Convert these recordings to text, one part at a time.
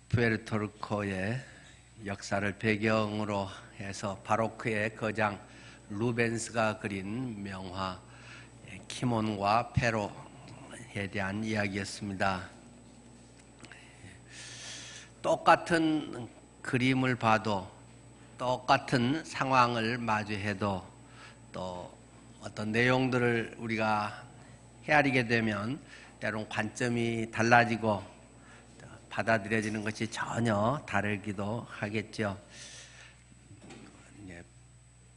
푸에르토리코의 역사를 배경으로 해서 바로크의 거장 루벤스가 그린 명화 키몬과 페로에 대한 이야기였습니다. 똑같은 그림을 봐도 똑같은 상황을 마주해도 또 어떤 내용들을 우리가 헤아리게 되면 때론 관점이 달라지고 받아들여지는 것이 전혀 다르기도 하겠죠.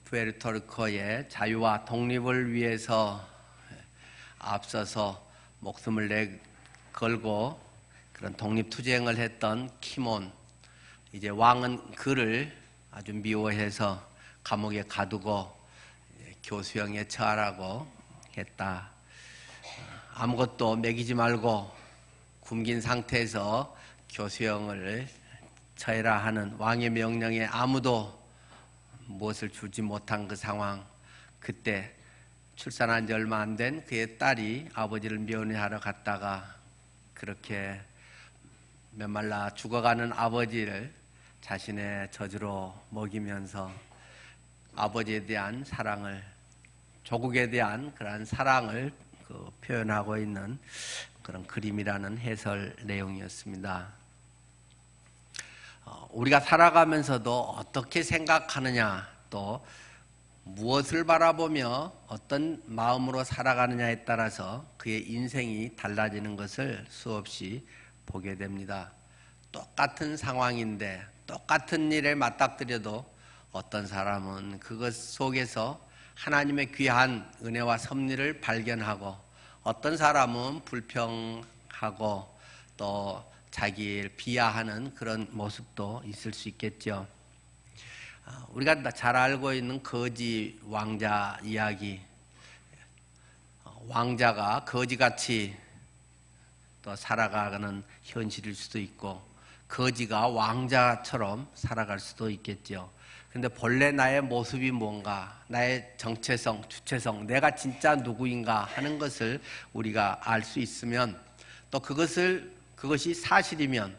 푸에르토리코의 자유와 독립을 위해서 앞서서 목숨을 걸고 그런 독립투쟁을 했던 키몬, 이제 왕은 그를 아주 미워해서 감옥에 가두고 교수형에 처하라고 했다. 아무것도 먹이지 말고 굶긴 상태에서 교수형을 처해라 하는 왕의 명령에 아무도 무엇을 주지 못한 그 상황, 그때 출산한 지 얼마 안 된 그의 딸이 아버지를 면회하러 갔다가 그렇게 메말라 죽어가는 아버지를 자신의 젖으로 먹이면서 아버지에 대한 사랑을, 조국에 대한 그러한 사랑을 표현하고 있는 그런 그림이라는 해설 내용이었습니다. 우리가 살아가면서도 어떻게 생각하느냐, 또 무엇을 바라보며 어떤 마음으로 살아가느냐에 따라서 그의 인생이 달라지는 것을 수없이 보게 됩니다. 똑같은 상황인데 똑같은 일에 맞닥뜨려도 어떤 사람은 그것 속에서 하나님의 귀한 은혜와 섭리를 발견하고 어떤 사람은 불평하고 또 자기를 비하하는 그런 모습도 있을 수 있겠죠. 우리가 잘 알고 있는 거지 왕자 이야기, 왕자가 거지같이 또 살아가는 현실일 수도 있고 거지가 왕자처럼 살아갈 수도 있겠죠. 그런데 본래 나의 모습이 뭔가, 나의 정체성, 주체성, 내가 진짜 누구인가 하는 것을 우리가 알 수 있으면, 또 그것이 사실이면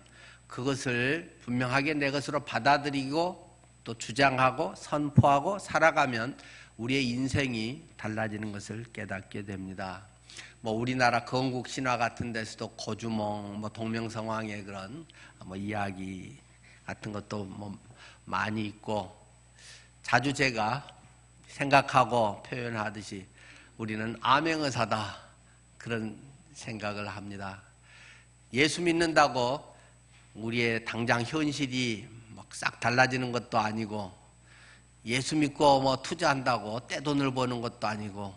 그것을 분명하게 내 것으로 받아들이고 또 주장하고 선포하고 살아가면 우리의 인생이 달라지는 것을 깨닫게 됩니다. 우리나라 건국 신화 같은 데서도 고주몽, 동명성왕의 그런 이야기 같은 것도 많이 있고, 자주 제가 생각하고 표현하듯이 우리는 암행어사다 그런 생각을 합니다. 예수 믿는다고 우리의 당장 현실이 싹 달라지는 것도 아니고, 예수 믿고 투자한다고 떼돈을 버는 것도 아니고,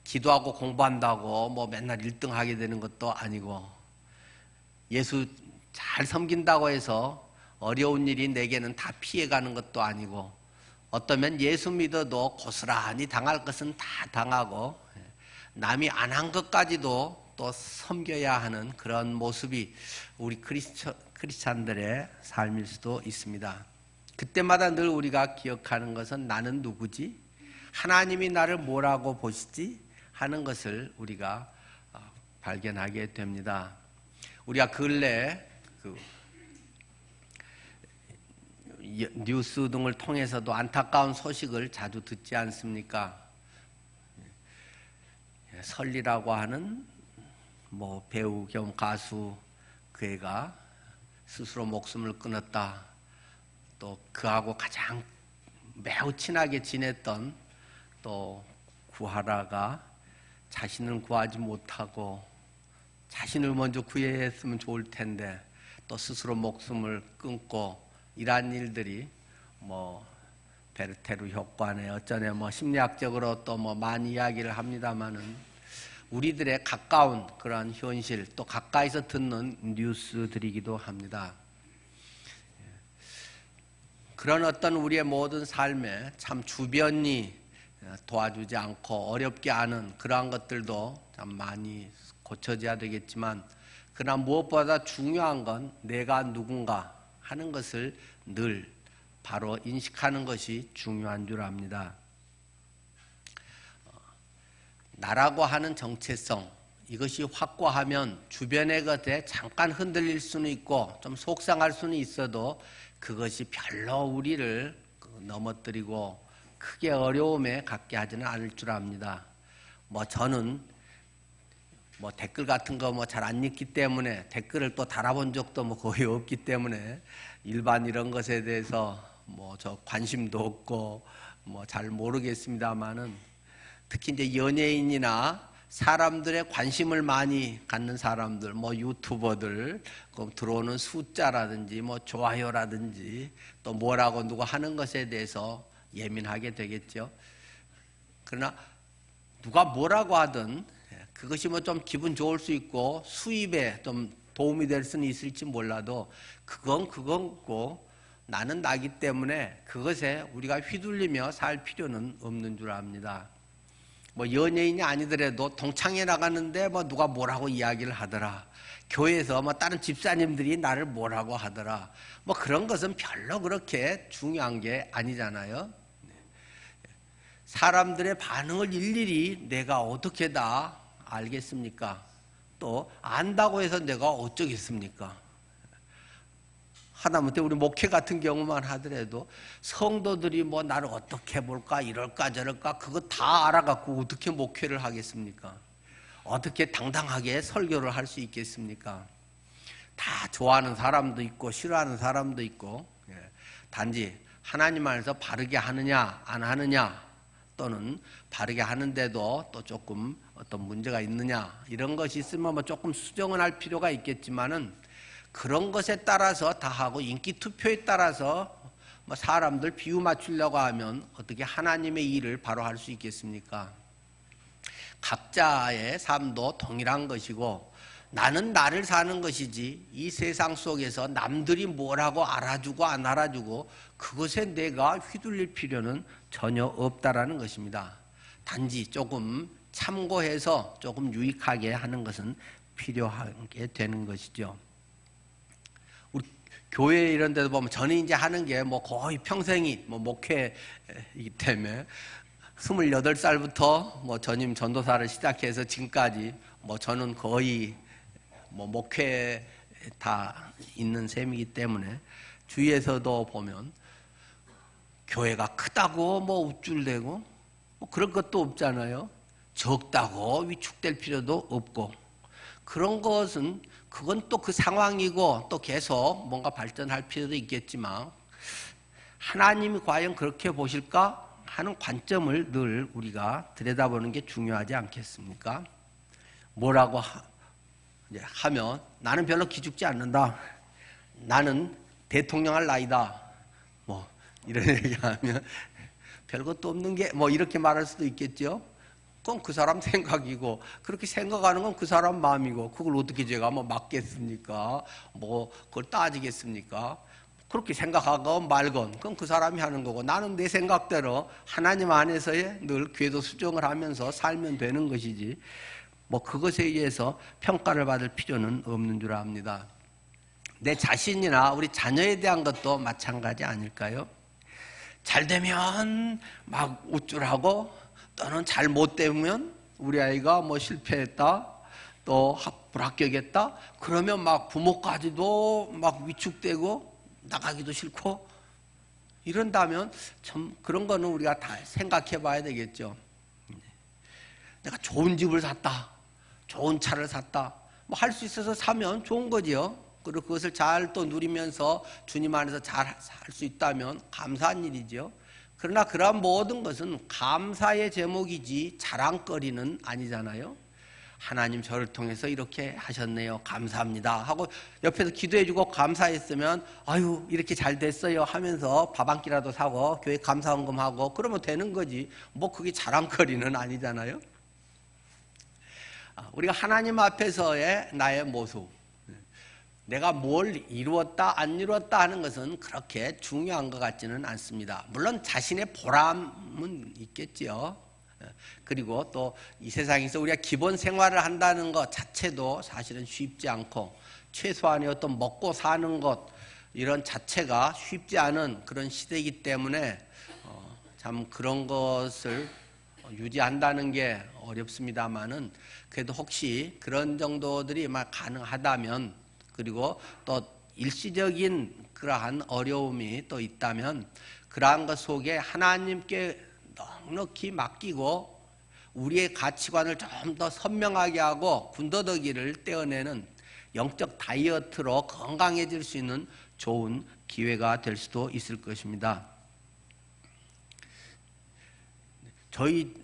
기도하고 공부한다고 맨날 1등 하게 되는 것도 아니고, 예수 잘 섬긴다고 해서 어려운 일이 내게는 다 피해가는 것도 아니고, 어떠면 예수 믿어도 고스란히 당할 것은 다 당하고 남이 안 한 것까지도 또 섬겨야 하는 그런 모습이 우리 크리스찬들의 삶일 수도 있습니다. 그때마다 늘 우리가 기억하는 것은 나는 누구지? 하나님이 나를 뭐라고 보시지? 하는 것을 우리가 발견하게 됩니다. 우리가 근래 뉴스 등을 통해서도 안타까운 소식을 자주 듣지 않습니까? 설리라고 하는 배우 겸 가수, 그 애가 스스로 목숨을 끊었다. 또 그하고 가장 매우 친하게 지냈던 또 구하라가 자신을 구하지 못하고 자신을 먼저 구해야 했으면 좋을 텐데 또 스스로 목숨을 끊고, 이러한 일들이 베르테르 효과네 어쩌네 심리학적으로 또 많이 이야기를 합니다마는 우리들의 가까운 그런 현실, 또 가까이서 듣는 뉴스들이기도 합니다. 그런 어떤 우리의 모든 삶에 참 주변이 도와주지 않고 어렵게 하는 그러한 것들도 참 많이 고쳐져야 되겠지만, 그러나 무엇보다 중요한 건 내가 누군가 하는 것을 늘 바로 인식하는 것이 중요한 줄 압니다. 나라고 하는 정체성, 이것이 확고하면 주변의 것에 잠깐 흔들릴 수는 있고 좀 속상할 수는 있어도 그것이 별로 우리를 넘어뜨리고 크게 어려움에 갖게 하지는 않을 줄 압니다. 저는 댓글 같은 거 잘 안 읽기 때문에 댓글을 또 달아본 적도 거의 없기 때문에 일반 이런 것에 대해서 저 관심도 없고 잘 모르겠습니다만은 특히 이제 연예인이나 사람들의 관심을 많이 갖는 사람들, 유튜버들, 들어오는 숫자라든지, 좋아요라든지, 또 뭐라고 누가 하는 것에 대해서 예민하게 되겠죠. 그러나 누가 뭐라고 하든 그것이 좀 기분 좋을 수 있고 수입에 좀 도움이 될 수는 있을지 몰라도 그건 그거고 나는 나기 때문에 그것에 우리가 휘둘리며 살 필요는 없는 줄 압니다. 연예인이 아니더라도 동창회 나가는데 누가 뭐라고 이야기를 하더라. 교회에서 다른 집사님들이 나를 뭐라고 하더라. 그런 것은 별로 그렇게 중요한 게 아니잖아요. 사람들의 반응을 일일이 내가 어떻게 다 알겠습니까? 또 안다고 해서 내가 어쩌겠습니까? 하다못해 우리 목회 같은 경우만 하더라도 성도들이 나를 어떻게 볼까 이럴까 저럴까 그거 다 알아갖고 어떻게 목회를 하겠습니까? 어떻게 당당하게 설교를 할 수 있겠습니까? 다 좋아하는 사람도 있고 싫어하는 사람도 있고 단지 하나님 안에서 바르게 하느냐 안 하느냐 또는 바르게 하는데도 또 조금 어떤 문제가 있느냐 이런 것이 있으면 조금 수정을 할 필요가 있겠지만은 그런 것에 따라서 다 하고 인기 투표에 따라서 사람들 비유 맞추려고 하면 어떻게 하나님의 일을 바로 할 수 있겠습니까? 각자의 삶도 동일한 것이고 나는 나를 사는 것이지 이 세상 속에서 남들이 뭐라고 알아주고 안 알아주고 그것에 내가 휘둘릴 필요는 전혀 없다라는 것입니다. 단지 조금 참고해서 조금 유익하게 하는 것은 필요하게 되는 것이죠. 우리 교회 이런 데도 보면 저는 이제 하는 게 거의 평생이 목회이기 때문에 28살부터 전임 전도사를 시작해서 지금까지 저는 거의 목회 다 있는 셈이기 때문에 주위에서도 보면 교회가 크다고 우쭐대고 그런 것도 없잖아요. 적다고 위축될 필요도 없고 그런 것은 그건 또 그 상황이고 또 계속 뭔가 발전할 필요도 있겠지만 하나님이 과연 그렇게 보실까 하는 관점을 늘 우리가 들여다보는 게 중요하지 않겠습니까? 뭐라고 하면 나는 별로 기죽지 않는다. 나는 대통령 할 나이다. 이런 얘기하면 별것도 없는 게 이렇게 말할 수도 있겠죠. 그건 그 사람 생각이고 그렇게 생각하는 건 그 사람 마음이고 그걸 어떻게 제가 막겠습니까? 그걸 따지겠습니까? 그렇게 생각하건 말건 그건 그 사람이 하는 거고 나는 내 생각대로 하나님 안에서의 늘 궤도 수정을 하면서 살면 되는 것이지 그것에 의해서 평가를 받을 필요는 없는 줄 압니다. 내 자신이나 우리 자녀에 대한 것도 마찬가지 아닐까요? 잘 되면 막 우쭐하고 또는 잘 못 되면 우리 아이가 실패했다 또 불합격했다 그러면 부모까지도 위축되고 나가기도 싫고 이런다면 참 그런 거는 우리가 다 생각해 봐야 되겠죠. 내가 좋은 집을 샀다 좋은 차를 샀다 할 수 있어서 사면 좋은 거지요. 그리고 그것을 잘 또 누리면서 주님 안에서 잘 살 수 있다면 감사한 일이죠. 그러나 그러한 모든 것은 감사의 제목이지 자랑거리는 아니잖아요. 하나님 저를 통해서 이렇게 하셨네요. 감사합니다. 하고 옆에서 기도해주고 감사했으면 아유 이렇게 잘 됐어요 하면서 밥 한 끼라도 사고 교회 감사헌금하고 그러면 되는 거지. 그게 자랑거리는 아니잖아요. 우리가 하나님 앞에서의 나의 모습 내가 뭘 이루었다 안 이루었다 하는 것은 그렇게 중요한 것 같지는 않습니다. 물론 자신의 보람은 있겠지요. 그리고 또 이 세상에서 우리가 기본 생활을 한다는 것 자체도 사실은 쉽지 않고 최소한의 어떤 먹고 사는 것 이런 자체가 쉽지 않은 그런 시대이기 때문에 참 그런 것을 유지한다는 게 어렵습니다만은 그래도 혹시 그런 정도들이 막 가능하다면, 그리고 또 일시적인 그러한 어려움이 또 있다면 그러한 것 속에 하나님께 넉넉히 맡기고 우리의 가치관을 좀 더 선명하게 하고 군더더기를 떼어내는 영적 다이어트로 건강해질 수 있는 좋은 기회가 될 수도 있을 것입니다. 저희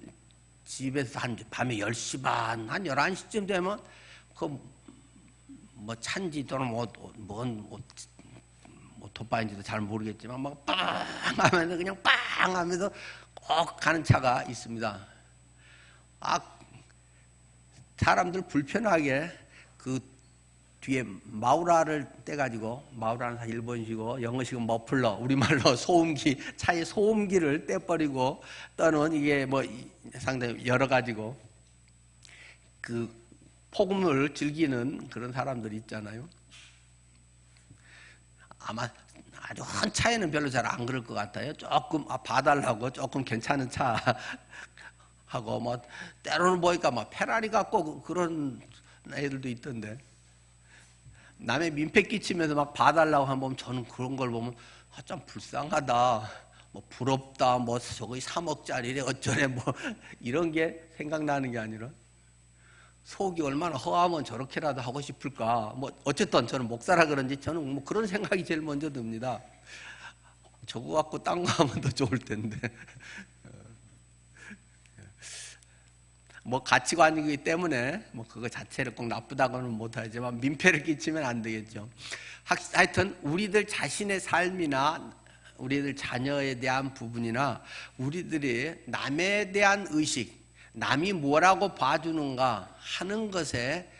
집에서 한 밤에 10시 반, 한 11시쯤 되면 뭐 찬지 또는 뭔 오토바이인지도 잘 모르겠지만 막 빵 하면서 그냥 빵 하면서 꼭 가는 차가 있습니다. 사람들 불편하게 그 뒤에 마우라를 떼가지고, 마우라는 사실 일본식이고 영어식은 머플러, 우리말로 소음기, 차에 소음기를 떼버리고 또는 이게 뭐 상당히 여러 가지고 그 폭음을 즐기는 그런 사람들이 있잖아요. 아마 아주 큰 차에는 별로 잘 안 그럴 것 같아요. 조금 봐달라고 조금 괜찮은 차 하고 뭐 때로는 보니까 막 페라리 갖고 그런 애들도 있던데, 남의 민폐 끼치면서 막 봐달라고 하면 저는 그런 걸 보면 참 불쌍하다, 뭐 부럽다, 뭐 저거 3억짜리래 어쩌래, 뭐 이런 게 생각나는 게 아니라 속이 얼마나 허하면 저렇게라도 하고 싶을까. 뭐 어쨌든 저는 목사라 그런지 저는 뭐 그런 생각이 제일 먼저 듭니다. 저거 갖고 딴 거 하면 더 좋을 텐데. 뭐 가치관이기 때문에 뭐 그거 자체를 꼭 나쁘다고는 못하지만 민폐를 끼치면 안 되겠죠. 하여튼 우리들 자신의 삶이나 우리들 자녀에 대한 부분이나 우리들이 남에 대한 의식, 남이 뭐라고 봐주는가 하는 것에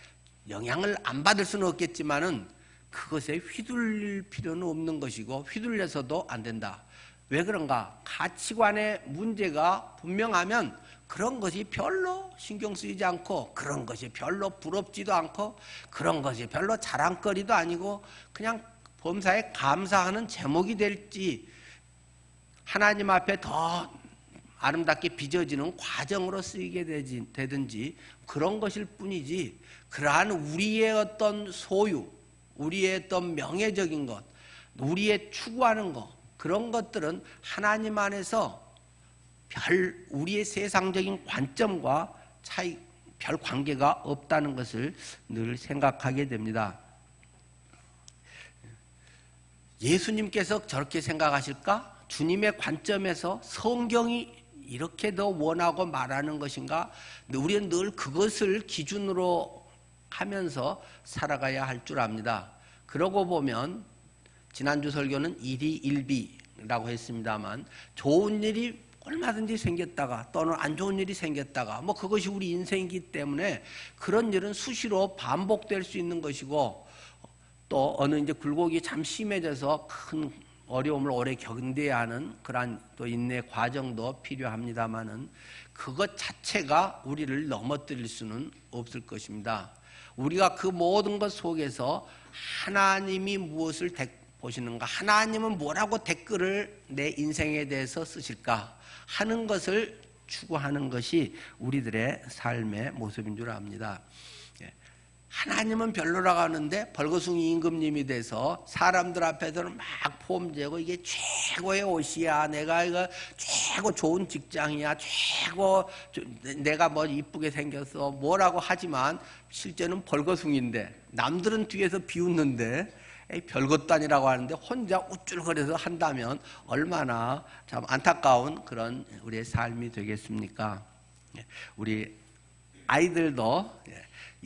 영향을 안 받을 수는 없겠지만은 그것에 휘둘릴 필요는 없는 것이고 휘둘려서도 안 된다. 왜 그런가? 가치관의 문제가 분명하면 그런 것이 별로 신경 쓰이지 않고, 그런 것이 별로 부럽지도 않고, 그런 것이 별로 자랑거리도 아니고 그냥 범사에 감사하는 제목이 될지, 하나님 앞에 더 아름답게 빚어지는 과정으로 쓰이게 되든지 그런 것일 뿐이지, 그러한 우리의 어떤 소유, 우리의 어떤 명예적인 것, 우리의 추구하는 것, 그런 것들은 하나님 안에서 우리의 세상적인 관점과 별 관계가 없다는 것을 늘 생각하게 됩니다. 예수님께서 저렇게 생각하실까? 주님의 관점에서 성경이 이렇게 더 원하고 말하는 것인가? 우리는 늘 그것을 기준으로 하면서 살아가야 할 줄 압니다. 그러고 보면 지난주 설교는 일희일비라고 했습니다만, 좋은 일이 얼마든지 생겼다가 또는 안 좋은 일이 생겼다가 뭐 그것이 우리 인생이기 때문에 그런 일은 수시로 반복될 수 있는 것이고, 또 어느 이제 굴곡이 참 심해져서 큰 어려움을 오래 견뎌야 하는 그러한 또 인내 과정도 필요합니다만은 그것 자체가 우리를 넘어뜨릴 수는 없을 것입니다. 우리가 그 모든 것 속에서 하나님이 무엇을 보시는가, 하나님은 뭐라고 댓글을 내 인생에 대해서 쓰실까 하는 것을 추구하는 것이 우리들의 삶의 모습인 줄 압니다. 하나님은 별로라고 하는데 벌거숭이 임금님이 돼서 사람들 앞에서는 막 폼재고 이게 최고의 옷이야, 내가 이거 최고 좋은 직장이야, 최고 내가 뭐 이쁘게 생겼어 뭐라고 하지만 실제는 벌거숭이인데, 남들은 뒤에서 비웃는데 별것도 아니라고 하는데 혼자 우쭐거려서 한다면 얼마나 참 안타까운 그런 우리의 삶이 되겠습니까? 우리 아이들도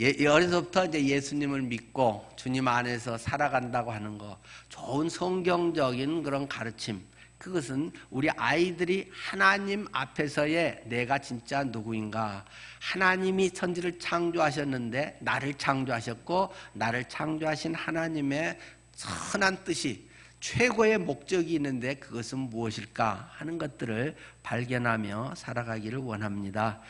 어려서부터 이제 예수님을 믿고 주님 안에서 살아간다고 하는 거, 좋은 성경적인 그런 가르침, 그것은 우리 아이들이 하나님 앞에서의 내가 진짜 누구인가, 하나님이 천지를 창조하셨는데 나를 창조하셨고 나를 창조하신 하나님의 선한 뜻이, 최고의 목적이 있는데 그것은 무엇일까 하는 것들을 발견하며 살아가기를 원합니다.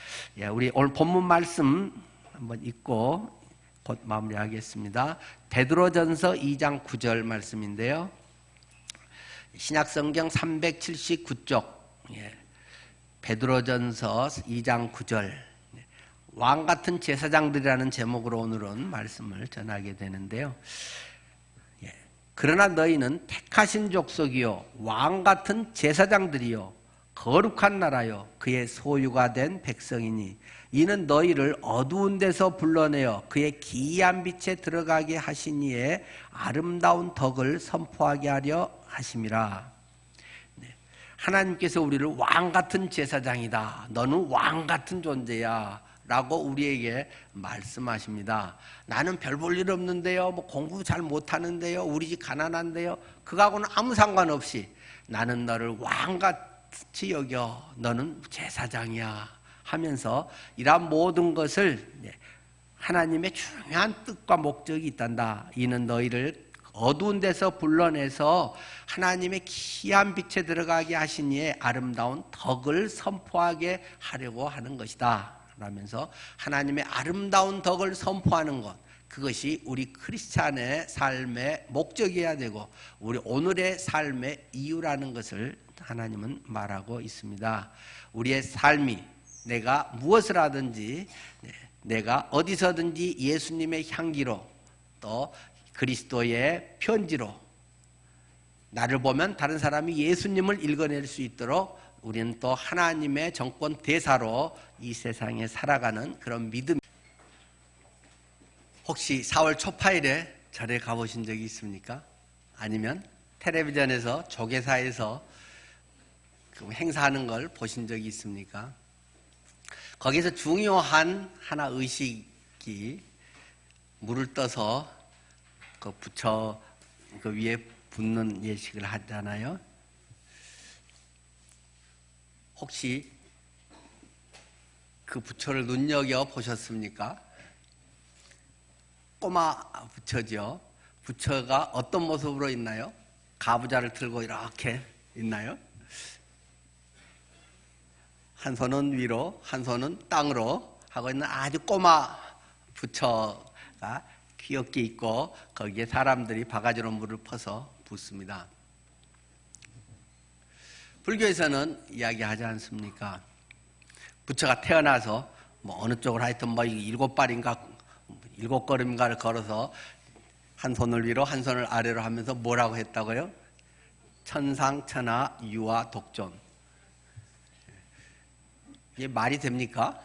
우리 오늘 본문 말씀 한번 읽고 곧 마무리하겠습니다. 베드로전서 2장 9절 말씀인데요. 신약성경 379쪽 베드로전서 2장 9절 왕 같은 제사장들이라는 제목으로 오늘은 말씀을 전하게 되는데요. 그러나 너희는 택하신 족속이요 왕 같은 제사장들이요 거룩한 나라요 그의 소유가 된 백성이니 이는 너희를 어두운 데서 불러내어 그의 기이한 빛에 들어가게 하신 이의 아름다운 덕을 선포하게 하려 하심이라. 하나님께서 우리를 왕 같은 제사장이다. 너는 왕 같은 존재야. 라고 우리에게 말씀하십니다. 나는 별 볼 일 없는데요. 뭐 공부 잘 못하는데요. 우리 집 가난한데요. 그거하고는 아무 상관없이 나는 너를 왕같이 여겨. 너는 제사장이야. 하면서 이러한 모든 것을 하나님의 중요한 뜻과 목적이 있단다. 이는 너희를 어두운 데서 불러내서 하나님의 기이한 빛에 들어가게 하신 이의 아름다운 덕을 선포하게 하려고 하는 것이다 라면서 하나님의 아름다운 덕을 선포하는 것, 그것이 우리 크리스찬의 삶의 목적이어야 되고 우리 오늘의 삶의 이유라는 것을 하나님은 말하고 있습니다. 우리의 삶이 내가 무엇을 하든지 내가 어디서든지 예수님의 향기로 또 그리스도의 편지로 나를 보면 다른 사람이 예수님을 읽어낼 수 있도록 우리는 또 하나님의 정권 대사로 이 세상에 살아가는 그런 믿음. 혹시 4월 초파일에 절에 가보신 적이 있습니까? 아니면 텔레비전에서 조계사에서 그 행사하는 걸 보신 적이 있습니까? 거기서 중요한 하나 의식이 물을 떠서 그 부처 그 위에 붓는 예식을 하잖아요. 혹시 그 부처를 눈여겨 보셨습니까? 꼬마 부처죠. 부처가 어떤 모습으로 있나요? 가부좌를 들고 이렇게 있나요? 한 손은 위로, 한 손은 땅으로 하고 있는 아주 꼬마 부처가 귀엽게 있고 거기에 사람들이 바가지로 물을 퍼서 붓습니다. 불교에서는 이야기하지 않습니까? 부처가 태어나서 뭐 어느 쪽을 하여튼 뭐 7발인가 7걸음인가를 걸어서 한 손을 위로 한 손을 아래로 하면서 뭐라고 했다고요? 천상천하 유화 독존. 이게 말이 됩니까?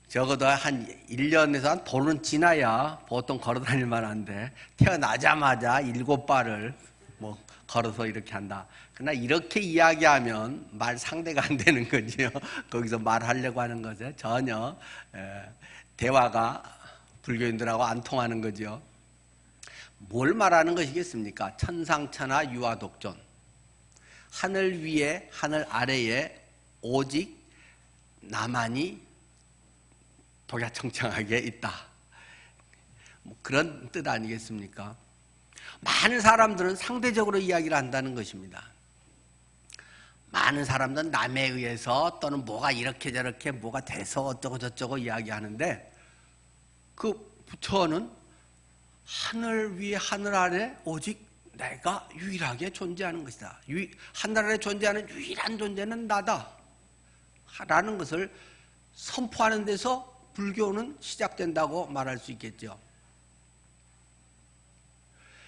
적어도 한 1년에서 한 도는 지나야 보통 걸어다닐 만한데 태어나자마자 7발을 뭐 걸어서 이렇게 한다. 그러나 이렇게 이야기하면 말 상대가 안 되는 거지요. 거기서 말하려고 하는 것에 전혀 대화가 불교인들하고 안 통하는 거죠. 뭘 말하는 것이겠습니까? 천상천하 유화독존. 하늘 위에 하늘 아래에 오직 나만이 독야청청하게 있다. 뭐 그런 뜻 아니겠습니까? 많은 사람들은 상대적으로 이야기를 한다는 것입니다. 많은 사람들은 남에 의해서 또는 뭐가 이렇게 저렇게 뭐가 돼서 어쩌고 저쩌고 이야기하는데 그 부처는 하늘 위에 하늘 아래 오직 내가 유일하게 존재하는 것이다. 하늘 아래 존재하는 유일한 존재는 나다 라는 것을 선포하는 데서 불교는 시작된다고 말할 수 있겠죠.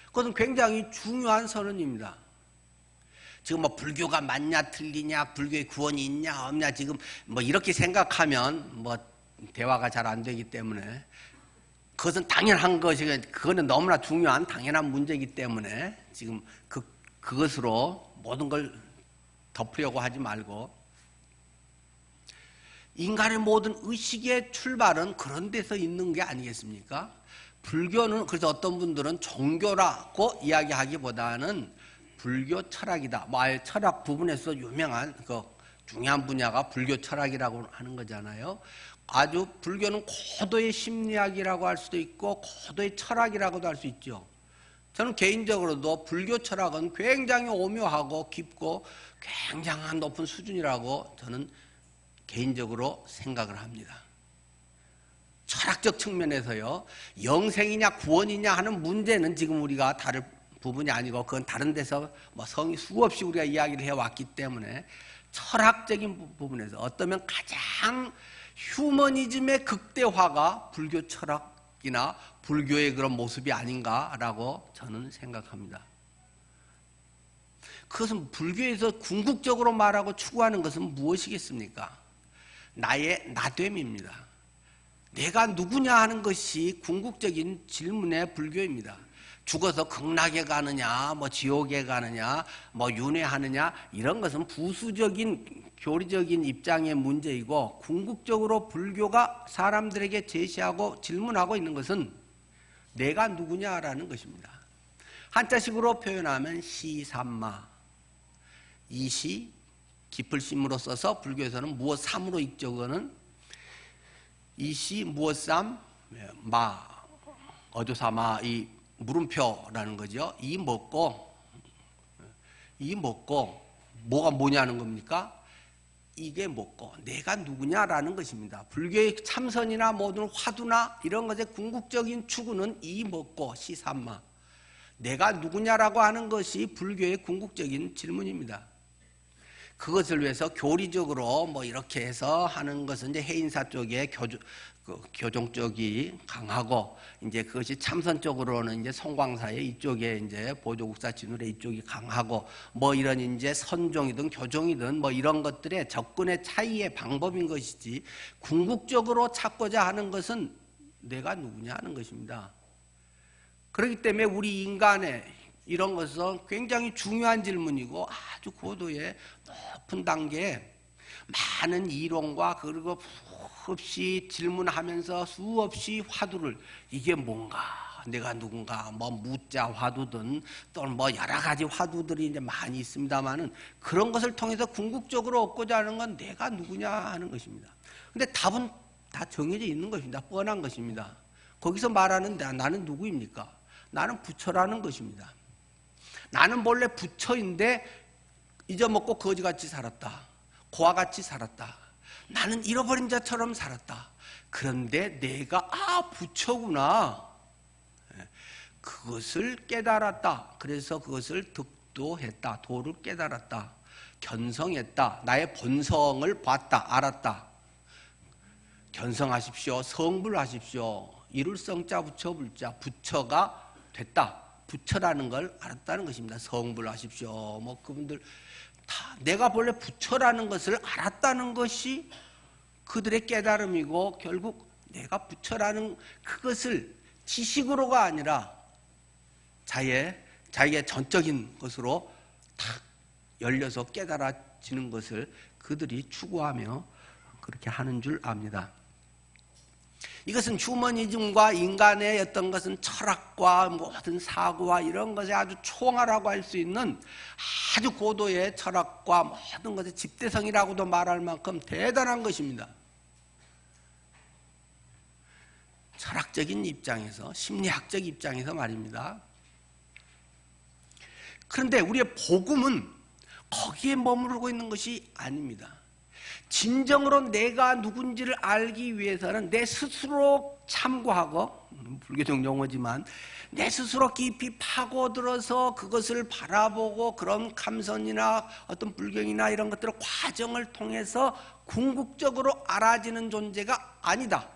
그것은 굉장히 중요한 선언입니다. 지금 뭐 불교가 맞냐 틀리냐, 불교의 구원이 있냐 없냐 지금 뭐 이렇게 생각하면 뭐 대화가 잘 안 되기 때문에 그것은 당연한 것이 그거는 너무나 중요한 당연한 문제이기 때문에 지금 그것으로 모든 걸 덮으려고 하지 말고 인간의 모든 의식의 출발은 그런 데서 있는 게 아니겠습니까? 불교는 그래서 어떤 분들은 종교라고 이야기하기보다는 불교 철학이다. 뭐 아예 철학 부분에서 유명한 그 중요한 분야가 불교 철학이라고 하는 거잖아요. 아주 불교는 고도의 심리학이라고 할 수도 있고 고도의 철학이라고도 할 수 있죠. 저는 개인적으로도 불교 철학은 굉장히 오묘하고 깊고 굉장한 높은 수준이라고 저는 개인적으로 생각을 합니다. 철학적 측면에서요, 영생이냐 구원이냐 하는 문제는 지금 우리가 다룰 부분이 아니고 그건 다른 데서 뭐 성이 수없이 우리가 이야기를 해왔기 때문에 철학적인 부분에서 어쩌면 가장 휴머니즘의 극대화가 불교 철학이나 불교의 그런 모습이 아닌가라고 저는 생각합니다. 그것은 불교에서 궁극적으로 말하고 추구하는 것은 무엇이겠습니까? 나의 나됨입니다. 내가 누구냐 하는 것이 궁극적인 질문의 불교입니다. 죽어서 극락에 가느냐, 뭐 지옥에 가느냐, 뭐 윤회하느냐 이런 것은 부수적인 교리적인 입장의 문제이고 궁극적으로 불교가 사람들에게 제시하고 질문하고 있는 것은 내가 누구냐라는 것입니다. 한자식으로 표현하면 시삼마. 이시 깊을 심으로 써서 불교에서는 무엇삼으로 읽적어는 이시 무엇삼 마 어조사마 이 물음표라는 거죠. 이 먹고 뭐가 뭐냐는 겁니까? 이게 먹고 내가 누구냐라는 것입니다. 불교의 참선이나 모든 화두나 이런 것의 궁극적인 추구는 이 먹고 시삼마 내가 누구냐라고 하는 것이 불교의 궁극적인 질문입니다. 그것을 위해서 교리적으로 뭐 이렇게 해서 하는 것은 이제 해인사 쪽에 교종 쪽이 강하고 이제 그것이 참선 쪽으로는 이제 성광사의 이쪽에 이제 보조국사 진울의 이쪽이 강하고 뭐 이런 이제 선종이든 교종이든 뭐 이런 것들의 접근의 차이의 방법인 것이지 궁극적으로 찾고자 하는 것은 내가 누구냐 하는 것입니다. 그렇기 때문에 우리 인간의 이런 것은 굉장히 중요한 질문이고 아주 고도의 높은 단계에 많은 이론과 그리고 수없이 질문하면서 수없이 화두를 이게 뭔가 내가 누군가 뭐 무자 화두든 또는 뭐 여러 가지 화두들이 이제 많이 있습니다만은 그런 것을 통해서 궁극적으로 얻고자 하는 건 내가 누구냐 하는 것입니다. 근데 답은 다 정해져 있는 것입니다. 뻔한 것입니다. 거기서 말하는 나는 누구입니까? 나는 부처라는 것입니다. 나는 본래 부처인데 잊어먹고 거지같이 살았다. 고아같이 살았다. 나는 잃어버린 자처럼 살았다. 그런데 내가 부처구나. 그것을 깨달았다. 그래서 그것을 득도했다. 도를 깨달았다. 견성했다. 나의 본성을 봤다. 알았다. 견성하십시오. 성불하십시오. 이룰 성자 부처 불자. 부처가 됐다. 부처라는 걸 알았다는 것입니다. 성불하십시오. 뭐 그분들 다 내가 본래 부처라는 것을 알았다는 것이 그들의 깨달음이고 결국 내가 부처라는 그것을 지식으로가 아니라 자기의 전적인 것으로 탁 열려서 깨달아지는 것을 그들이 추구하며 그렇게 하는 줄 압니다. 이것은 휴머니즘과 인간의 어떤 것은 철학과 모든 사고와 이런 것에 아주 총괄하고 할 수 있는 아주 고도의 철학과 모든 것의 집대성이라고도 말할 만큼 대단한 것입니다. 철학적인 입장에서 심리학적 입장에서 말입니다. 그런데 우리의 복음은 거기에 머무르고 있는 것이 아닙니다. 진정으로 내가 누군지를 알기 위해서는 내 스스로 참고하고 불교적 용어지만 내 스스로 깊이 파고들어서 그것을 바라보고 그런 감선이나 어떤 불경이나 이런 것들의 과정을 통해서 궁극적으로 알아지는 존재가 아니다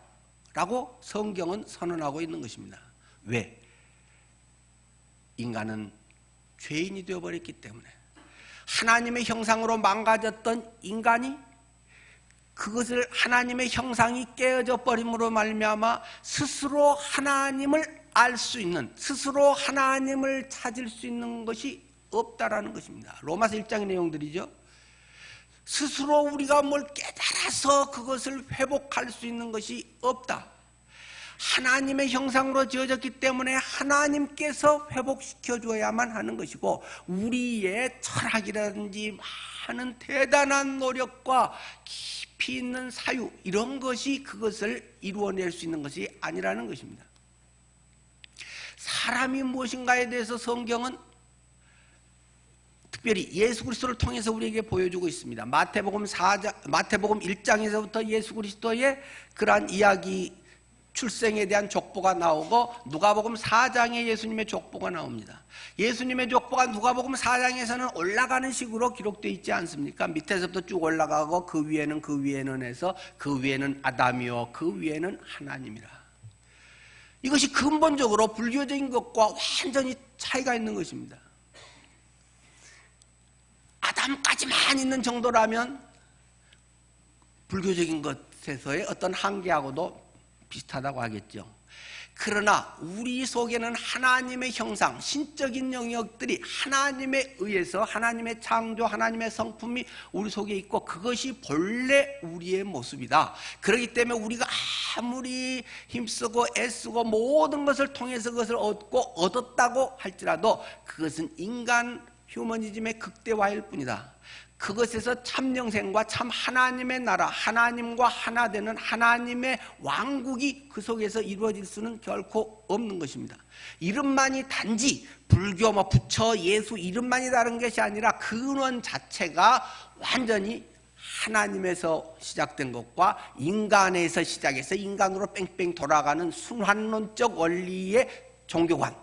라고 성경은 선언하고 있는 것입니다. 왜? 인간은 죄인이 되어버렸기 때문에 하나님의 형상으로 망가졌던 인간이 그것을 하나님의 형상이 깨어져 버림으로 말미암아 스스로 하나님을 알 수 있는 스스로 하나님을 찾을 수 있는 것이 없다라는 것입니다. 로마서 1장의 내용들이죠. 스스로 우리가 뭘 깨달아서 그것을 회복할 수 있는 것이 없다. 하나님의 형상으로 지어졌기 때문에 하나님께서 회복시켜 줘야만 하는 것이고 우리의 철학이라든지 많은 대단한 노력과 깊이 있는 사유 이런 것이 그것을 이루어낼 수 있는 것이 아니라는 것입니다. 사람이 무엇인가에 대해서 성경은 특별히 예수 그리스도를 통해서 우리에게 보여주고 있습니다. 마태복음 1장에서부터 예수 그리스도의 그러한 이야기 출생에 대한 족보가 나오고 누가복음 4장에 예수님의 족보가 나옵니다. 예수님의 족보가 누가복음 4장에서는 올라가는 식으로 기록되어 있지 않습니까? 밑에서부터 쭉 올라가고 그 위에는 해서 그 위에는 아담이요 그 위에는 하나님이라. 이것이 근본적으로 불교적인 것과 완전히 차이가 있는 것입니다. 아담까지만 있는 정도라면 불교적인 것에서의 어떤 한계하고도 비슷하다고 하겠죠. 그러나 우리 속에는 하나님의 형상, 신적인 영역들이 하나님에 의해서 하나님의 창조, 하나님의 성품이 우리 속에 있고 그것이 본래 우리의 모습이다. 그렇기 때문에 우리가 아무리 힘쓰고 애쓰고 모든 것을 통해서 그것을 얻었다고 할지라도 그것은 인간 휴머니즘의 극대화일 뿐이다. 그것에서 참 영생과 참 하나님의 나라, 하나님과 하나 되는 하나님의 왕국이 그 속에서 이루어질 수는 결코 없는 것입니다. 이름만이 단지 불교, 부처, 예수 이름만이 다른 것이 아니라 근원 자체가 완전히 하나님에서 시작된 것과 인간에서 시작해서 인간으로 뺑뺑 돌아가는 순환론적 원리의 종교관,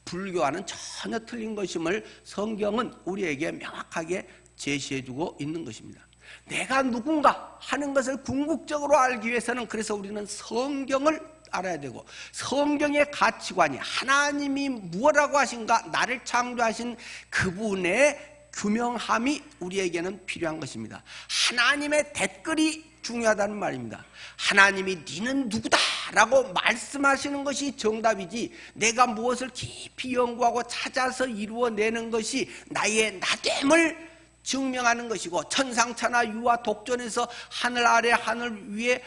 불교와는 전혀 틀린 것임을 성경은 우리에게 명확하게 제시해주고 있는 것입니다. 내가 누군가 하는 것을 궁극적으로 알기 위해서는 그래서 우리는 성경을 알아야 되고 성경의 가치관이 하나님이 무엇이라고 하신가 나를 창조하신 그분의 규명함이 우리에게는 필요한 것입니다. 하나님의 댓글이 중요하다는 말입니다. 하나님이 너는 누구다 라고 말씀하시는 것이 정답이지 내가 무엇을 깊이 연구하고 찾아서 이루어내는 것이 나의 나됨을 증명하는 것이고 천상천하 유아 독존에서 하늘 아래 하늘 위에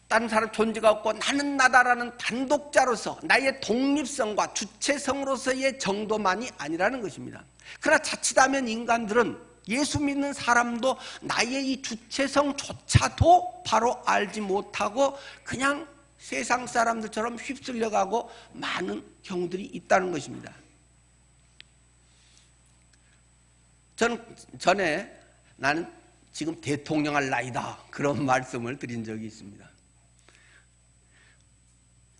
다른 사람 존재가 없고 나는 나다라는 단독자로서 나의 독립성과 주체성으로서의 정도만이 아니라는 것입니다. 그러나 자칫하면 인간들은 예수 믿는 사람도 나의 이 주체성조차도 바로 알지 못하고 그냥 세상 사람들처럼 휩쓸려가고 많은 경우들이 있다는 것입니다. 저는 전에 나는 지금 대통령 할 나이다 그런 말씀을 드린 적이 있습니다.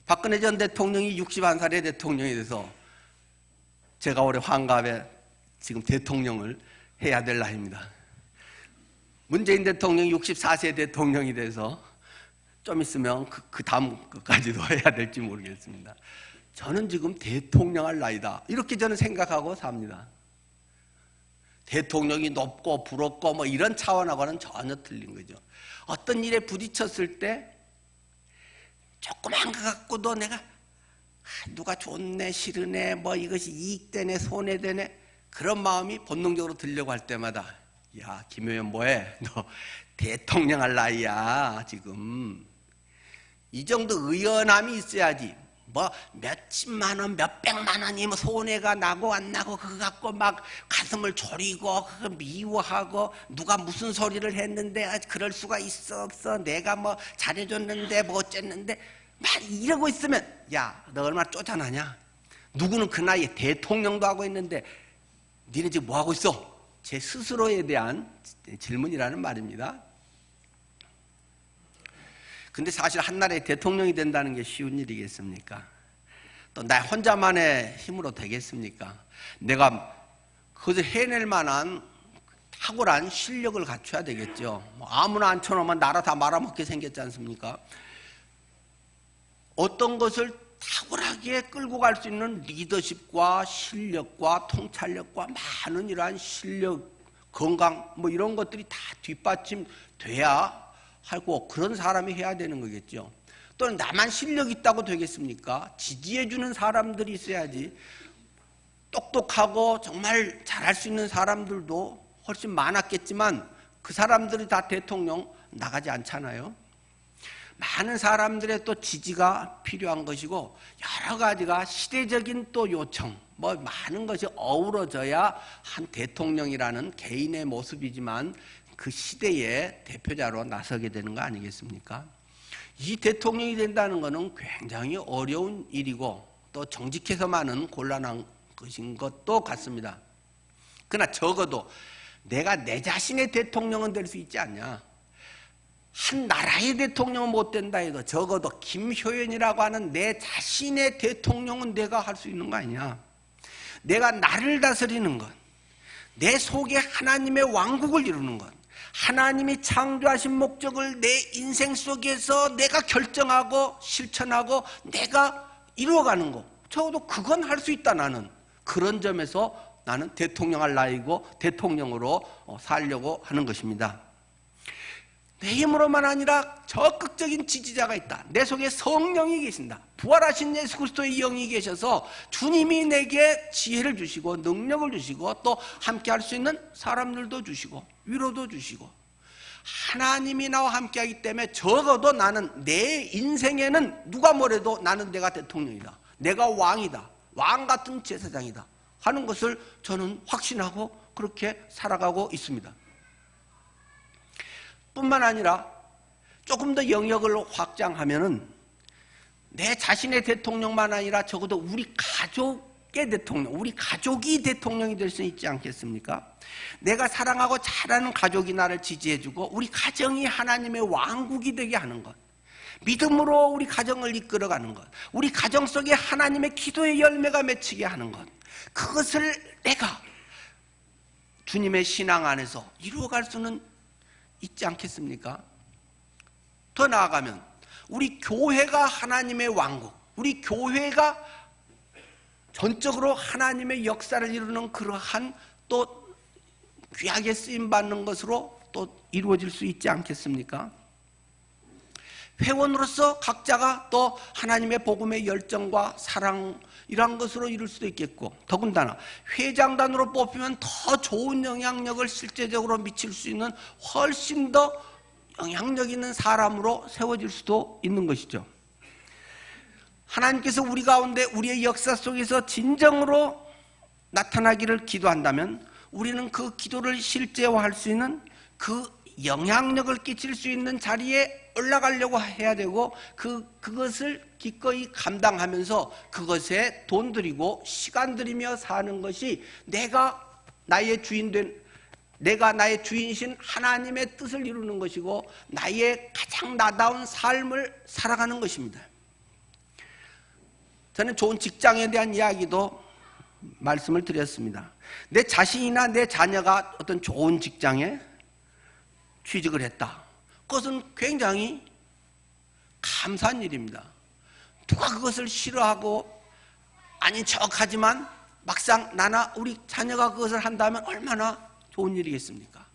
박근혜 전 대통령이 61살의 대통령이 돼서 제가 올해 환갑에 지금 대통령을 해야 될 나이입니다. 문재인 대통령이 64세 대통령이 돼서 좀 있으면 그 다음 것까지도 해야 될지 모르겠습니다. 저는 지금 대통령 할 나이다 이렇게 저는 생각하고 삽니다. 대통령이 높고 부럽고 이런 차원하고는 전혀 틀린 거죠. 어떤 일에 부딪혔을 때 조그만 거 갖고도 내가 누가 좋네 싫으네 이것이 이익되네 손해되네 그런 마음이 본능적으로 들려고 할 때마다 야 김효연 뭐해 너 대통령 할 나이야 지금 이 정도 의연함이 있어야지 몇십만 원, 몇백만 원이 손해가 나고 안 나고 그거 갖고 막 가슴을 졸이고 그거 미워하고 누가 무슨 소리를 했는데 그럴 수가 있어 없어 내가 잘해줬는데 어쨌는데 막 이러고 있으면 야 너 얼마나 쪼잔하냐 누구는 그 나이에 대통령도 하고 있는데 니네 지금 뭐 하고 있어? 제 스스로에 대한 질문이라는 말입니다. 근데 사실 한나라에 대통령이 된다는 게 쉬운 일이겠습니까? 또 나 혼자만의 힘으로 되겠습니까? 내가 그것을 해낼 만한 탁월한 실력을 갖춰야 되겠죠. 아무나 앉혀놓으면 나라 다 말아먹게 생겼지 않습니까? 어떤 것을 탁월하게 끌고 갈 수 있는 리더십과 실력과 통찰력과 많은 이러한 실력, 건강 이런 것들이 다 뒷받침돼야 하고 그런 사람이 해야 되는 거겠죠. 또는 나만 실력 있다고 되겠습니까? 지지해주는 사람들이 있어야지. 똑똑하고 정말 잘할 수 있는 사람들도 훨씬 많았겠지만 그 사람들이 다 대통령 나가지 않잖아요. 많은 사람들의 또 지지가 필요한 것이고 여러 가지가 시대적인 또 요청 많은 것이 어우러져야 한 대통령이라는 개인의 모습이지만 그 시대의 대표자로 나서게 되는 거 아니겠습니까? 이 대통령이 된다는 것은 굉장히 어려운 일이고 또 정직해서만은 곤란한 것인 것도 같습니다. 그러나 적어도 내가 내 자신의 대통령은 될 수 있지 않냐? 한 나라의 대통령은 못 된다 해도 적어도 김효연이라고 하는 내 자신의 대통령은 내가 할 수 있는 거 아니냐. 내가 나를 다스리는 것, 내 속에 하나님의 왕국을 이루는 것, 하나님이 창조하신 목적을 내 인생 속에서 내가 결정하고 실천하고 내가 이루어가는 것, 적어도 그건 할 수 있다. 나는 그런 점에서 나는 대통령 할 나이고 대통령으로 살려고 하는 것입니다. 내 힘으로만 아니라 적극적인 지지자가 있다. 내 속에 성령이 계신다. 부활하신 예수 그리스도의 영이 계셔서 주님이 내게 지혜를 주시고 능력을 주시고 또 함께 할 수 있는 사람들도 주시고 위로도 주시고 하나님이 나와 함께 하기 때문에 적어도 나는 내 인생에는 누가 뭐래도 나는 내가 대통령이다. 내가 왕이다. 왕 같은 제사장이다 하는 것을 저는 확신하고 그렇게 살아가고 있습니다. 뿐만 아니라 조금 더 영역을 확장하면은 내 자신의 대통령만 아니라 적어도 우리 가족의 대통령, 우리 가족이 대통령이 될 수 있지 않겠습니까? 내가 사랑하고 잘하는 가족이 나를 지지해주고 우리 가정이 하나님의 왕국이 되게 하는 것, 믿음으로 우리 가정을 이끌어가는 것, 우리 가정 속에 하나님의 기도의 열매가 맺히게 하는 것, 그것을 내가 주님의 신앙 안에서 이루어갈 수는 있지 않겠습니까? 더 나아가면 우리 교회가 하나님의 왕국, 우리 교회가 전적으로 하나님의 역사를 이루는 그러한 또 귀하게 쓰임받는 것으로 또 이루어질 수 있지 않겠습니까? 회원으로서 각자가 또 하나님의 복음의 열정과 사랑 이러한 것으로 이룰 수도 있겠고, 더군다나 회장단으로 뽑히면 더 좋은 영향력을 실제적으로 미칠 수 있는 훨씬 더 영향력 있는 사람으로 세워질 수도 있는 것이죠. 하나님께서 우리 가운데 우리의 역사 속에서 진정으로 나타나기를 기도한다면 우리는 그 기도를 실제화할 수 있는 그 영향력을 끼칠 수 있는 자리에 올라가려고 해야 되고 그것을 기꺼이 감당하면서 그것에 돈 들이고 시간 들이며 사는 것이 내가 나의 주인이신 하나님의 뜻을 이루는 것이고 나의 가장 나다운 삶을 살아가는 것입니다. 저는 좋은 직장에 대한 이야기도 말씀을 드렸습니다. 내 자신이나 내 자녀가 어떤 좋은 직장에 취직을 했다. 그것은 굉장히 감사한 일입니다. 누가 그것을 싫어하고 아닌 척하지만 막상 나나 우리 자녀가 그것을 한다면 얼마나 좋은 일이겠습니까?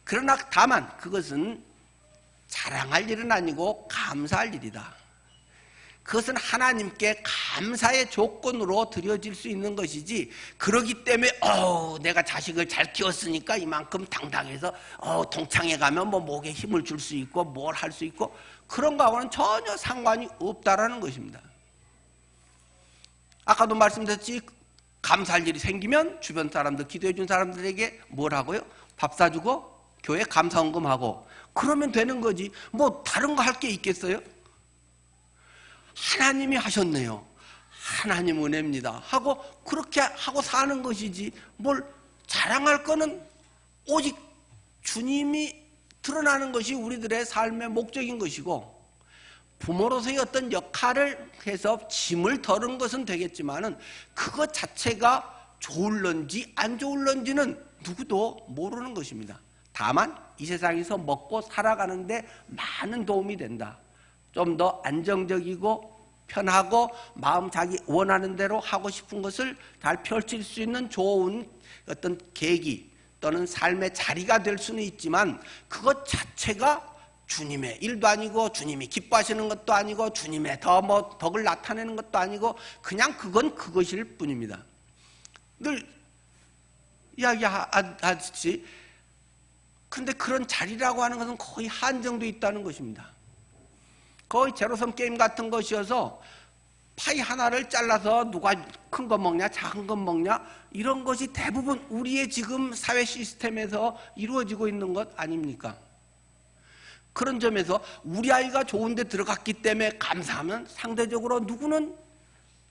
그러나 다만 그것은 자랑할 일은 아니고 감사할 일이다. 그것은 하나님께 감사의 조건으로 드려질 수 있는 것이지, 그러기 때문에 내가 자식을 잘 키웠으니까 이만큼 당당해서 동창회 가면 뭐 목에 힘을 줄 수 있고 뭘 할 수 있고 그런 거하고는 전혀 상관이 없다라는 것입니다. 아까도 말씀드렸지, 감사할 일이 생기면 주변 사람들, 기도해 준 사람들에게 뭘 하고요? 밥 사주고 교회 감사헌금하고 그러면 되는 거지. 뭐 다른 거 할 게 있겠어요? 하나님이 하셨네요. 하나님 은혜입니다 하고 그렇게 하고 사는 것이지, 뭘 자랑할 거는 오직 주님이 드러나는 것이 우리들의 삶의 목적인 것이고, 부모로서의 어떤 역할을 해서 짐을 덜은 것은 되겠지만은 그것 자체가 좋을런지 안 좋을런지는 누구도 모르는 것입니다. 다만 이 세상에서 먹고 살아가는데 많은 도움이 된다. 좀 더 안정적이고 편하고 마음 자기 원하는 대로 하고 싶은 것을 잘 펼칠 수 있는 좋은 어떤 계기 또는 삶의 자리가 될 수는 있지만, 그것 자체가 주님의 일도 아니고 주님이 기뻐하시는 것도 아니고 주님의 덕을 나타내는 것도 아니고 그냥 그건 그것일 뿐입니다. 늘 이야기하듯이, 근데 그런 자리라고 하는 것은 거의 한정돼 있다는 것입니다. 거의 제로섬 게임 같은 것이어서 파이 하나를 잘라서 누가 큰 거 먹냐 작은 거 먹냐 이런 것이 대부분 우리의 지금 사회 시스템에서 이루어지고 있는 것 아닙니까? 그런 점에서 우리 아이가 좋은 데 들어갔기 때문에 감사하면 상대적으로 누구는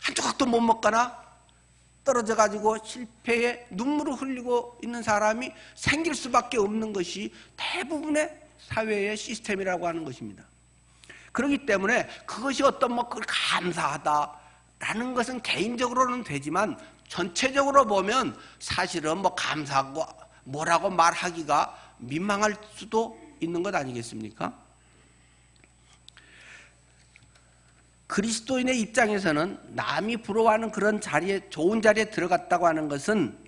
한 조각도 못 먹거나 떨어져 가지고 실패에 눈물을 흘리고 있는 사람이 생길 수밖에 없는 것이 대부분의 사회의 시스템이라고 하는 것입니다. 그렇기 때문에 그것이 어떤 그걸 감사하다라는 것은 개인적으로는 되지만 전체적으로 보면 사실은 감사하고 뭐라고 말하기가 민망할 수도 있는 것 아니겠습니까? 그리스도인의 입장에서는 남이 부러워하는 그런 자리에, 좋은 자리에 들어갔다고 하는 것은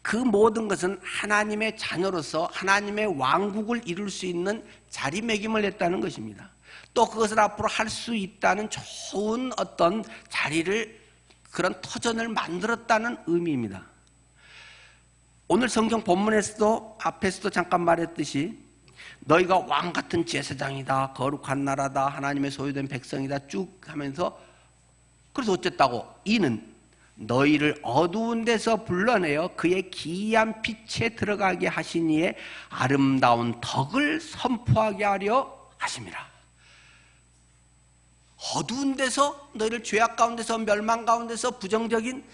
그 모든 것은 하나님의 자녀로서 하나님의 왕국을 이룰 수 있는 자리매김을 했다는 것입니다. 또 그것을 앞으로 할 수 있다는 좋은 어떤 자리를, 그런 터전을 만들었다는 의미입니다. 오늘 성경 본문에서도 앞에서도 잠깐 말했듯이 너희가 왕 같은 제사장이다, 거룩한 나라다, 하나님의 소유된 백성이다 쭉 하면서, 그래서 어쨌다고? 이는 너희를 어두운 데서 불러내어 그의 기이한 빛에 들어가게 하시니에 아름다운 덕을 선포하게 하려 하심이라. 어두운 데서, 너희를 죄악 가운데서, 멸망 가운데서, 부정적인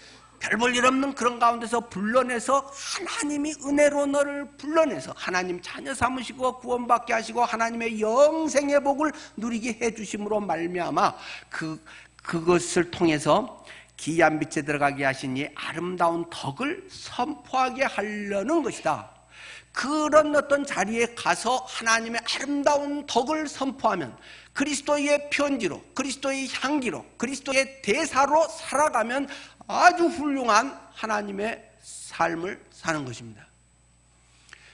별 볼 일 없는 그런 가운데서 불러내서 하나님이 은혜로 너를 불러내서 하나님 자녀 삼으시고 구원받게 하시고 하나님의 영생의 복을 누리게 해주심으로 말미암아 그것을 통해서 기이한 빛에 들어가게 하시니 아름다운 덕을 선포하게 하려는 것이다. 그런 어떤 자리에 가서 하나님의 아름다운 덕을 선포하면 그리스도의 편지로, 그리스도의 향기로, 그리스도의 대사로 살아가면 아주 훌륭한 하나님의 삶을 사는 것입니다.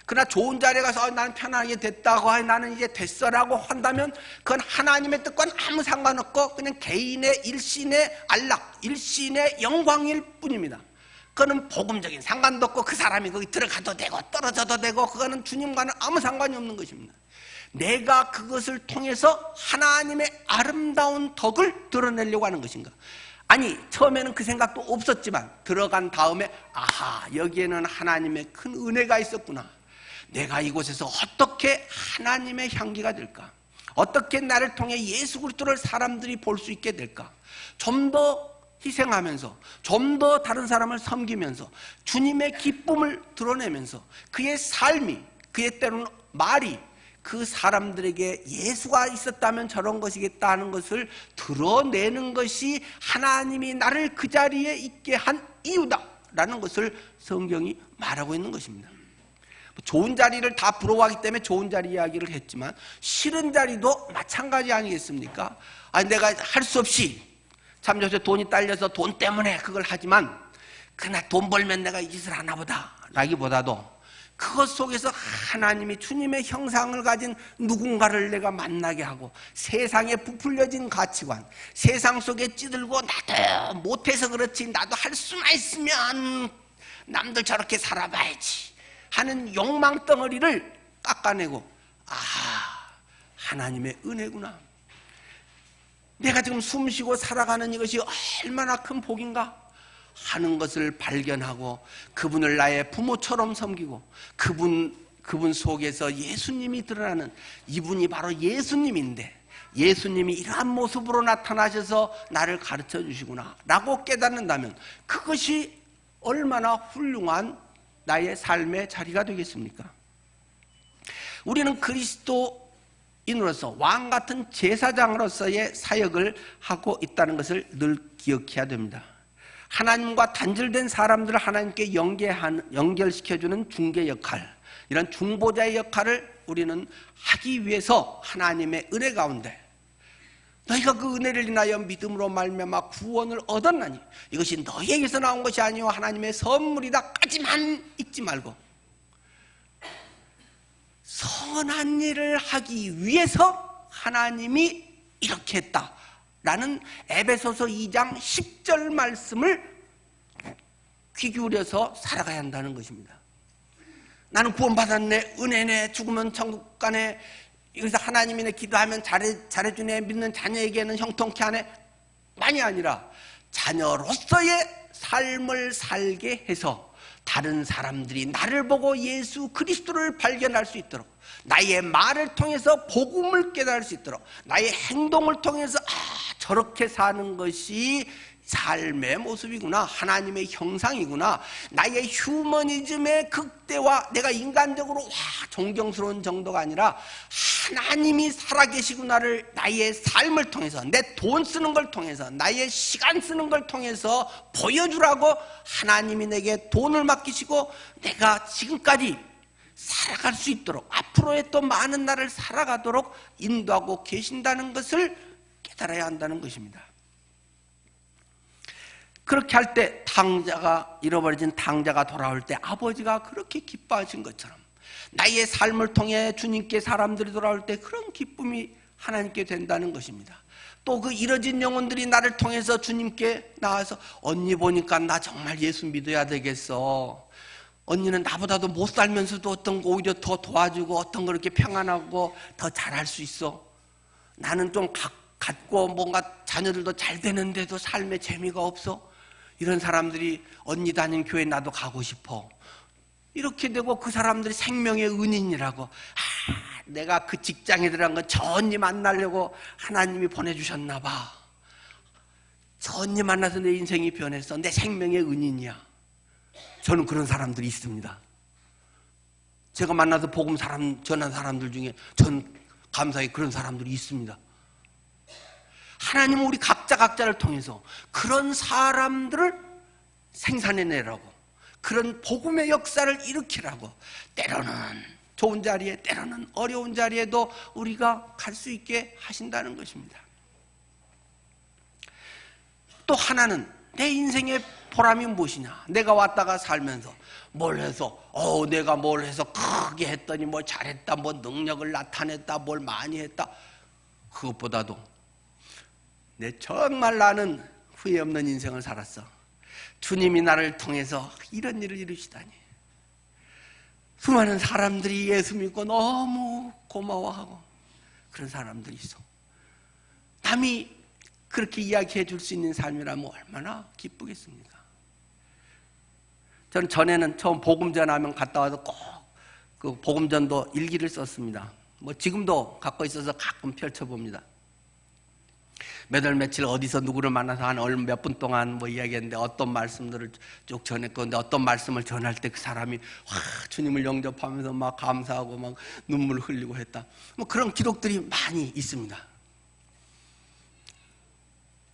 그러나 좋은 자리에 가서 나는 편하게 됐다고, 나는 이제 됐어라고 한다면 그건 하나님의 뜻과는 아무 상관없고 그냥 개인의 일신의 안락, 일신의 영광일 뿐입니다. 그거는 복음적인 상관도 없고 그 사람이 거기 들어가도 되고 떨어져도 되고 그거는 주님과는 아무 상관이 없는 것입니다. 내가 그것을 통해서 하나님의 아름다운 덕을 드러내려고 하는 것인가? 아니, 처음에는 그 생각도 없었지만 들어간 다음에 아하, 여기에는 하나님의 큰 은혜가 있었구나. 내가 이곳에서 어떻게 하나님의 향기가 될까? 어떻게 나를 통해 예수 그리스도를 사람들이 볼 수 있게 될까? 좀 더 희생하면서, 좀 더 다른 사람을 섬기면서 주님의 기쁨을 드러내면서 그의 삶이, 그의 때로는 말이 그 사람들에게 예수가 있었다면 저런 것이겠다 하는 것을 드러내는 것이 하나님이 나를 그 자리에 있게 한 이유다라는 것을 성경이 말하고 있는 것입니다. 좋은 자리를 다 부러워하기 때문에 좋은 자리 이야기를 했지만 싫은 자리도 마찬가지 아니겠습니까? 아니, 내가 할 수 없이 참 요새 돈이 딸려서 돈 때문에 그걸 하지만 그러나 돈 벌면 내가 이 짓을 하나 보다 라기보다도 그것 속에서 하나님이 주님의 형상을 가진 누군가를 내가 만나게 하고 세상에 부풀려진 가치관, 세상 속에 찌들고 나도 못해서 그렇지 나도 할 수만 있으면 남들 저렇게 살아봐야지 하는 욕망 덩어리를 깎아내고 하나님의 은혜구나. 내가 지금 숨쉬고 살아가는 이것이 얼마나 큰 복인가 하는 것을 발견하고 그분을 나의 부모처럼 섬기고 그분 속에서 예수님이 드러나는, 이분이 바로 예수님인데 예수님이 이러한 모습으로 나타나셔서 나를 가르쳐 주시구나 라고 깨닫는다면 그것이 얼마나 훌륭한 나의 삶의 자리가 되겠습니까? 우리는 그리스도인으로서 왕 같은 제사장으로서의 사역을 하고 있다는 것을 늘 기억해야 됩니다. 하나님과 단절된 사람들을 하나님께 연결시켜주는 중개 역할, 이런 중보자의 역할을 우리는 하기 위해서 하나님의 은혜 가운데 너희가 그 은혜를 인하여 믿음으로 말미암아 구원을 얻었나니 이것이 너희에게서 나온 것이 아니요 하나님의 선물이다까지만 잊지 말고 선한 일을 하기 위해서 하나님이 이렇게 했다라는 에베소서 2장 10절 말씀을 귀 기울여서 살아가야 한다는 것입니다. 나는 구원받았네, 은혜네, 죽으면 천국 가네, 여기서 하나님이네, 기도하면 잘해주네, 믿는 자녀에게는 형통케 하네, 만이 아니라 자녀로서의 삶을 살게 해서 다른 사람들이 나를 보고 예수 그리스도를 발견할 수 있도록 나의 말을 통해서 복음을 깨달을 수 있도록 나의 행동을 통해서 저렇게 사는 것이 삶의 모습이구나, 하나님의 형상이구나, 나의 휴머니즘의 극대화, 내가 인간적으로 존경스러운 정도가 아니라 하나님이 살아계시구나를 나의 삶을 통해서, 내 돈 쓰는 걸 통해서, 나의 시간 쓰는 걸 통해서 보여주라고 하나님이 내게 돈을 맡기시고 내가 지금까지 살아갈 수 있도록, 앞으로의 또 많은 날을 살아가도록 인도하고 계신다는 것을 깨달아야 한다는 것입니다. 그렇게 할 때 잃어버려진 탕자가 돌아올 때 아버지가 그렇게 기뻐하신 것처럼 나의 삶을 통해 주님께 사람들이 돌아올 때 그런 기쁨이 하나님께 된다는 것입니다. 또 그 잃어진 영혼들이 나를 통해서 주님께 나와서 언니 보니까 나 정말 예수 믿어야 되겠어. 언니는 나보다도 못 살면서도 어떤 거 오히려 더 도와주고 어떤 거 이렇게 평안하고 더 잘할 수 있어. 나는 좀 갖고 뭔가 자녀들도 잘 되는데도 삶에 재미가 없어. 이런 사람들이 언니 다니는 교회 나도 가고 싶어. 이렇게 되고 그 사람들이 생명의 은인이라고, 내가 그 직장에 들어간 건 저 언니 만나려고 하나님이 보내주셨나 봐. 저 언니 만나서 내 인생이 변했어. 내 생명의 은인이야. 저는 그런 사람들이 있습니다. 제가 만나서 복음 전한 사람들 중에 전 감사히 그런 사람들이 있습니다. 하나님은 우리 각자를 통해서 그런 사람들을 생산해내라고, 그런 복음의 역사를 일으키라고, 때로는 좋은 자리에 때로는 어려운 자리에도 우리가 갈 수 있게 하신다는 것입니다. 또 하나는 내 인생의 보람이 무엇이냐. 내가 왔다가 살면서 뭘 해서 내가 뭘 해서 크게 했더니 뭘 잘했다, 뭐 능력을 나타냈다, 뭘 많이 했다. 그것보다도 정말 나는 후회 없는 인생을 살았어. 주님이 나를 통해서 이런 일을 이루시다니. 수많은 사람들이 예수 믿고 너무 고마워하고 그런 사람들이 있어. 남이 그렇게 이야기해 줄 수 있는 삶이라면 얼마나 기쁘겠습니까? 저는 전에는 처음 복음 전하면 갔다 와서 꼭 그 복음 전도 일기를 썼습니다. 뭐 지금도 갖고 있어서 가끔 펼쳐봅니다. 몇 월 며칠 어디서 누구를 만나서 한 몇 분 동안 뭐 이야기했는데 어떤 말씀들을 쭉 전했고, 근데 어떤 말씀을 전할 때 그 사람이 주님을 영접하면서 막 감사하고 막 눈물 흘리고 했다. 뭐 그런 기록들이 많이 있습니다.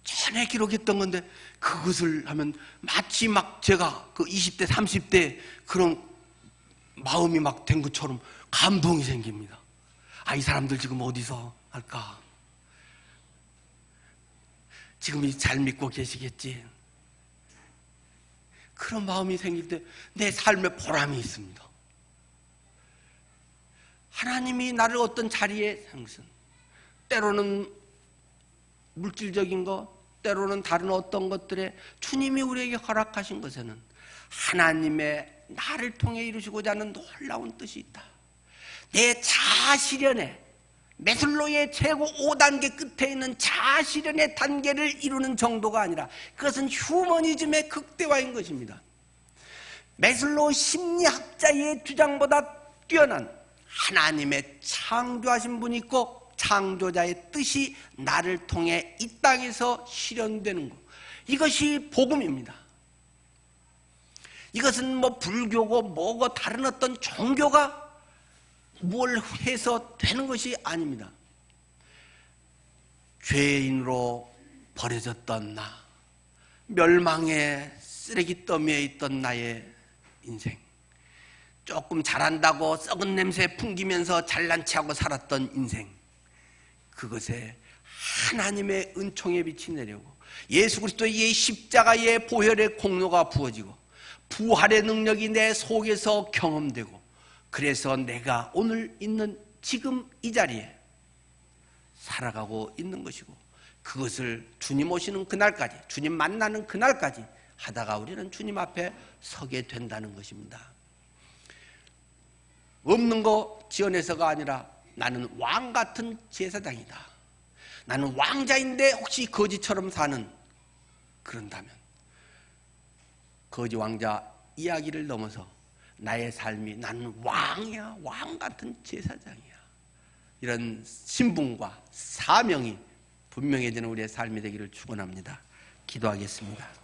전에 기록했던 건데 그것을 하면 마치 막 제가 그 20대 30대 그런 마음이 막 된 것처럼 감동이 생깁니다. 이 사람들 지금 어디서 할까? 지금 잘 믿고 계시겠지. 그런 마음이 생길 때 내 삶에 보람이 있습니다. 하나님이 나를 어떤 자리에 상승, 때로는 물질적인 것, 때로는 다른 어떤 것들에 주님이 우리에게 허락하신 것에는 하나님의 나를 통해 이루시고자 하는 놀라운 뜻이 있다. 내 자아실현에, 메슬로의 최고 5단계 끝에 있는 자아실현의 단계를 이루는 정도가 아니라 그것은 휴머니즘의 극대화인 것입니다. 메슬로 심리학자의 주장보다 뛰어난 하나님의 창조하신 분이 있고 창조자의 뜻이 나를 통해 이 땅에서 실현되는 것, 이것이 복음입니다. 이것은 뭐 불교고 뭐고 다른 어떤 종교가 뭘 해서 되는 것이 아닙니다. 죄인으로 버려졌던 나, 멸망의 쓰레기 더미에 있던 나의 인생, 조금 잘한다고 썩은 냄새 풍기면서 잘난 체하고 살았던 인생, 그것에 하나님의 은총의 빛이 내려오고 예수 그리스도의 십자가의 보혈의 공로가 부어지고 부활의 능력이 내 속에서 경험되고, 그래서 내가 오늘 있는 지금 이 자리에 살아가고 있는 것이고, 그것을 주님 오시는 그날까지, 주님 만나는 그날까지 하다가 우리는 주님 앞에 서게 된다는 것입니다. 없는 거 지어내서가 아니라 나는 왕 같은 제사장이다, 나는 왕자인데 혹시 거지처럼 사는, 그런다면 거지 왕자 이야기를 넘어서 나의 삶이 나는 왕이야, 왕 같은 제사장이야, 이런 신분과 사명이 분명해지는 우리의 삶이 되기를 축원합니다. 기도하겠습니다.